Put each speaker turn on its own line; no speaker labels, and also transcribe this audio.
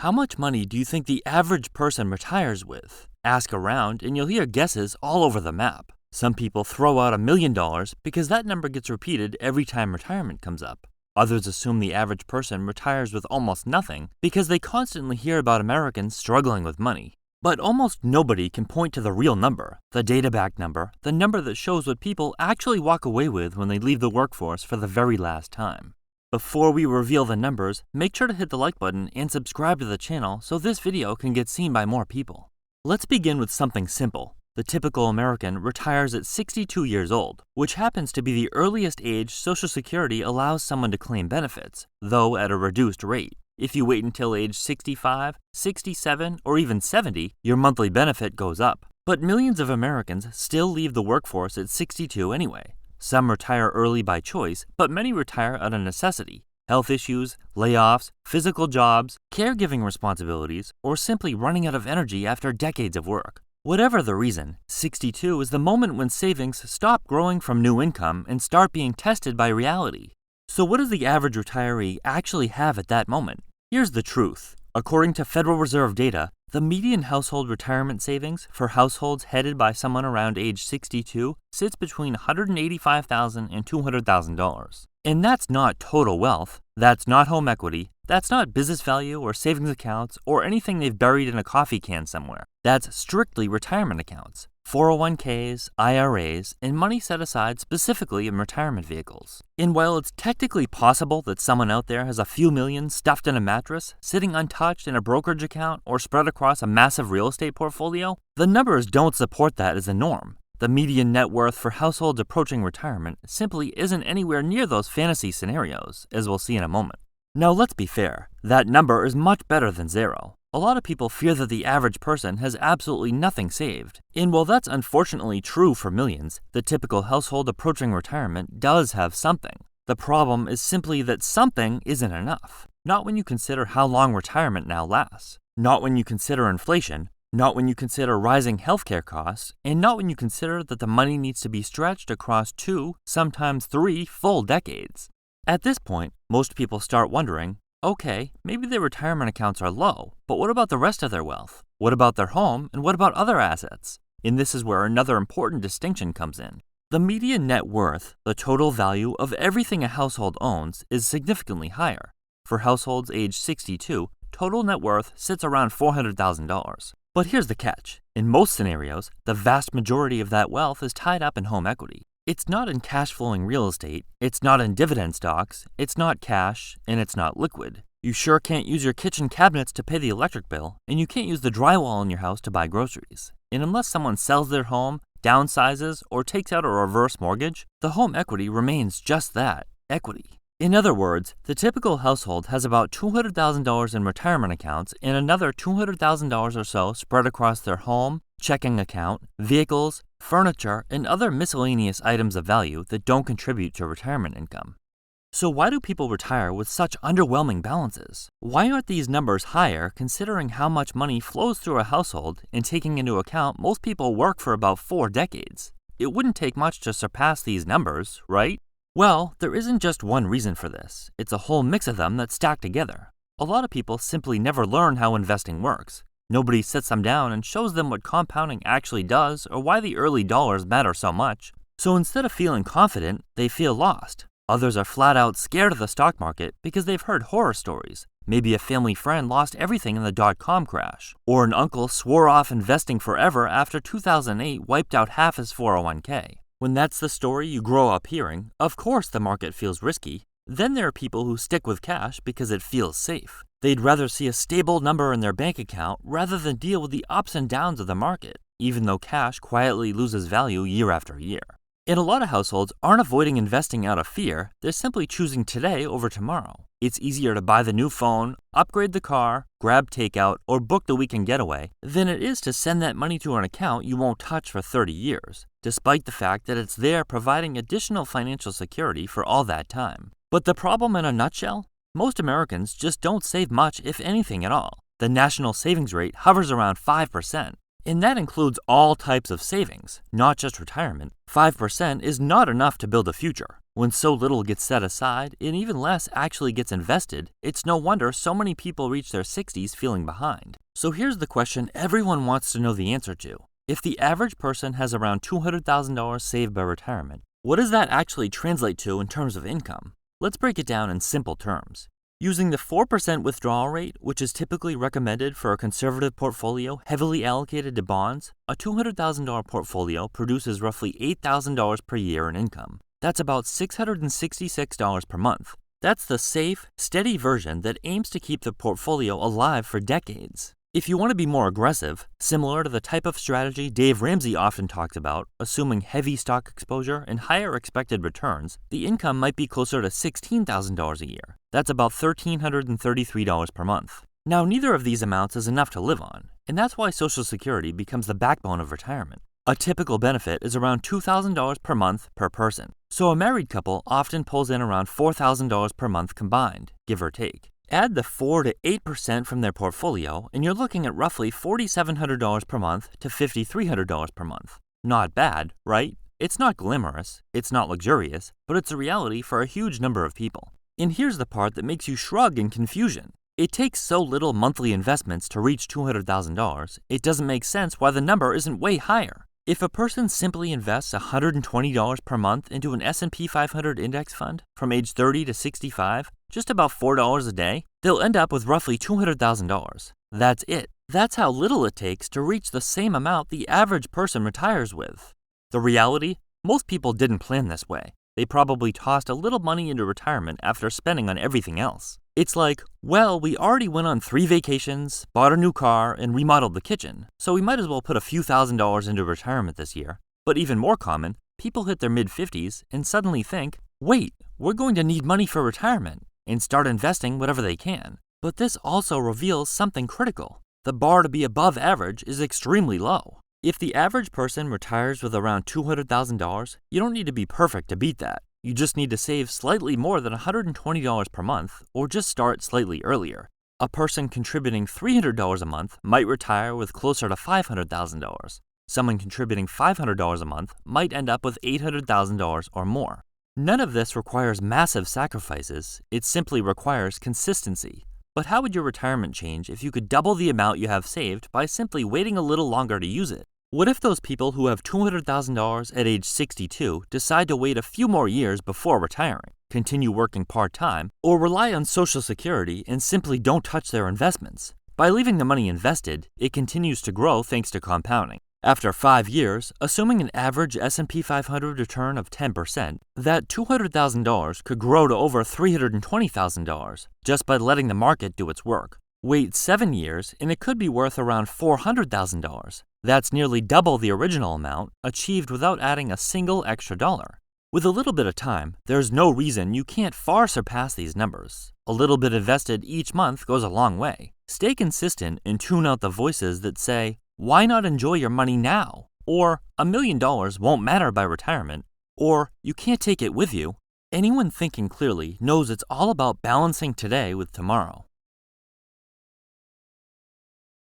How much money do you think the average person retires with? Ask around and you'll hear guesses all over the map. Some people throw out $1 million because that number gets repeated every time retirement comes up. Others assume the average person retires with almost nothing because they constantly hear about Americans struggling with money. But almost nobody can point to the real number, the data-backed number, the number that shows what people actually walk away with when they leave the workforce for the very last time. Before we reveal the numbers, make sure to hit the like button and subscribe to the channel so this video can get seen by more people. Let's begin with something simple. The typical American retires at 62 years old, which happens to be the earliest age Social Security allows someone to claim benefits, though at a reduced rate. If you wait until age 65, 67, or even 70, your monthly benefit goes up. But millions of Americans still leave the workforce at 62 anyway. Some retire early by choice, but many retire out of necessity. Health issues, layoffs, physical jobs, caregiving responsibilities, or simply running out of energy after decades of work. Whatever the reason, 62 is the moment when savings stop growing from new income and start being tested by reality. So what does the average retiree actually have at that moment? Here's the truth. According to Federal Reserve data, the median household retirement savings for households headed by someone around age 62 sits between $185,000 and $200,000. And that's not total wealth, that's not home equity, that's not business value or savings accounts or anything they've buried in a coffee can somewhere. That's strictly retirement accounts, 401ks, IRAs, and money set aside specifically in retirement vehicles. And while it's technically possible that someone out there has a few million stuffed in a mattress, sitting untouched in a brokerage account, or spread across a massive real estate portfolio, the numbers don't support that as a norm. The median net worth for households approaching retirement simply isn't anywhere near those fantasy scenarios, as we'll see in a moment. Now let's be fair, that number is much better than zero. A lot of people fear that the average person has absolutely nothing saved. And while that's unfortunately true for millions, the typical household approaching retirement does have something. The problem is simply that something isn't enough. Not when you consider how long retirement now lasts. Not when you consider inflation. Not when you consider rising healthcare costs. And not when you consider that the money needs to be stretched across 2, sometimes 3 full decades. At this point, most people start wondering, okay, maybe their retirement accounts are low, but what about the rest of their wealth? What about their home, and what about other assets? And this is where another important distinction comes in. The median net worth, the total value of everything a household owns, is significantly higher. For households aged 62, total net worth sits around $400,000. But here's the catch. In most scenarios, the vast majority of that wealth is tied up in home equity. It's not in cash-flowing real estate, it's not in dividend stocks, it's not cash, and it's not liquid. You sure can't use your kitchen cabinets to pay the electric bill, and you can't use the drywall in your house to buy groceries. And unless someone sells their home, downsizes, or takes out a reverse mortgage, the home equity remains just that, equity. In other words, the typical household has about $200,000 in retirement accounts and another $200,000 or so spread across their home, checking account, vehicles, furniture, and other miscellaneous items of value that don't contribute to retirement income. So why do people retire with such underwhelming balances? Why aren't these numbers higher considering how much money flows through a household and taking into account most people work for about 4 decades? It wouldn't take much to surpass these numbers, right? Well, there isn't just one reason for this. It's a whole mix of them that stack together. A lot of people simply never learn how investing works. Nobody sits them down and shows them what compounding actually does or why the early dollars matter so much. So instead of feeling confident, they feel lost. Others are flat out scared of the stock market because they've heard horror stories. Maybe a family friend lost everything in the dot-com crash, or an uncle swore off investing forever after 2008 wiped out half his 401k. When that's the story you grow up hearing, of course the market feels risky. Then there are people who stick with cash because it feels safe. They'd rather see a stable number in their bank account rather than deal with the ups and downs of the market, even though cash quietly loses value year after year. And a lot of households aren't avoiding investing out of fear, they're simply choosing today over tomorrow. It's easier to buy the new phone, upgrade the car, grab takeout, or book the weekend getaway than it is to send that money to an account you won't touch for 30 years, despite the fact that it's there providing additional financial security for all that time. But the problem in a nutshell? Most Americans just don't save much, if anything at all. The national savings rate hovers around 5%. And that includes all types of savings, not just retirement. 5% is not enough to build a future. When so little gets set aside and even less actually gets invested, it's no wonder so many people reach their 60s feeling behind. So here's the question everyone wants to know the answer to. If the average person has around $200,000 saved by retirement, what does that actually translate to in terms of income? Let's break it down in simple terms. Using the 4% withdrawal rate, which is typically recommended for a conservative portfolio heavily allocated to bonds, a $200,000 portfolio produces roughly $8,000 per year in income. That's about $666 per month. That's the safe, steady version that aims to keep the portfolio alive for decades. If you want to be more aggressive, similar to the type of strategy Dave Ramsey often talks about, assuming heavy stock exposure and higher expected returns, the income might be closer to $16,000 a year. That's about $1,333 per month. Now, neither of these amounts is enough to live on, and that's why Social Security becomes the backbone of retirement. A typical benefit is around $2,000 per month per person, so a married couple often pulls in around $4,000 per month combined, give or take. Add the 4 to 8% from their portfolio, and you're looking at roughly $4,700 per month to $5,300 per month. Not bad, right? It's not glamorous, it's not luxurious, but it's a reality for a huge number of people. And here's the part that makes you shrug in confusion. It takes so little monthly investments to reach $200,000, it doesn't make sense why the number isn't way higher. If a person simply invests $120 per month into an S&P 500 index fund from age 30 to 65, just about $4 a day, they'll end up with roughly $200,000. That's it. That's how little it takes to reach the same amount the average person retires with. The reality? Most people didn't plan this way. They probably tossed a little money into retirement after spending on everything else. It's like, well, we already went on 3 vacations, bought a new car, and remodeled the kitchen, so we might as well put a few $1,000s into retirement this year. But even more common, people hit their mid-50s and suddenly think, wait, we're going to need money for retirement, and start investing whatever they can. But this also reveals something critical. The bar to be above average is extremely low. If the average person retires with around $200,000, you don't need to be perfect to beat that. You just need to save slightly more than $120 per month, or just start slightly earlier. A person contributing $300 a month might retire with closer to $500,000. Someone contributing $500 a month might end up with $800,000 or more. None of this requires massive sacrifices, it simply requires consistency. But how would your retirement change if you could double the amount you have saved by simply waiting a little longer to use it? What if those people who have $200,000 at age 62 decide to wait a few more years before retiring, continue working part-time, or rely on Social Security and simply don't touch their investments? By leaving the money invested, it continues to grow thanks to compounding. After 5 years, assuming an average S&P 500 return of 10%, that $200,000 could grow to over $320,000 just by letting the market do its work. Wait 7 years and it could be worth around $400,000. That's nearly double the original amount, achieved without adding a single extra dollar. With a little bit of time, there's no reason you can't far surpass these numbers. A little bit invested each month goes a long way. Stay consistent and tune out the voices that say, why not enjoy your money now? Or, $1 million won't matter by retirement. Or, you can't take it with you. Anyone thinking clearly knows it's all about balancing today with tomorrow.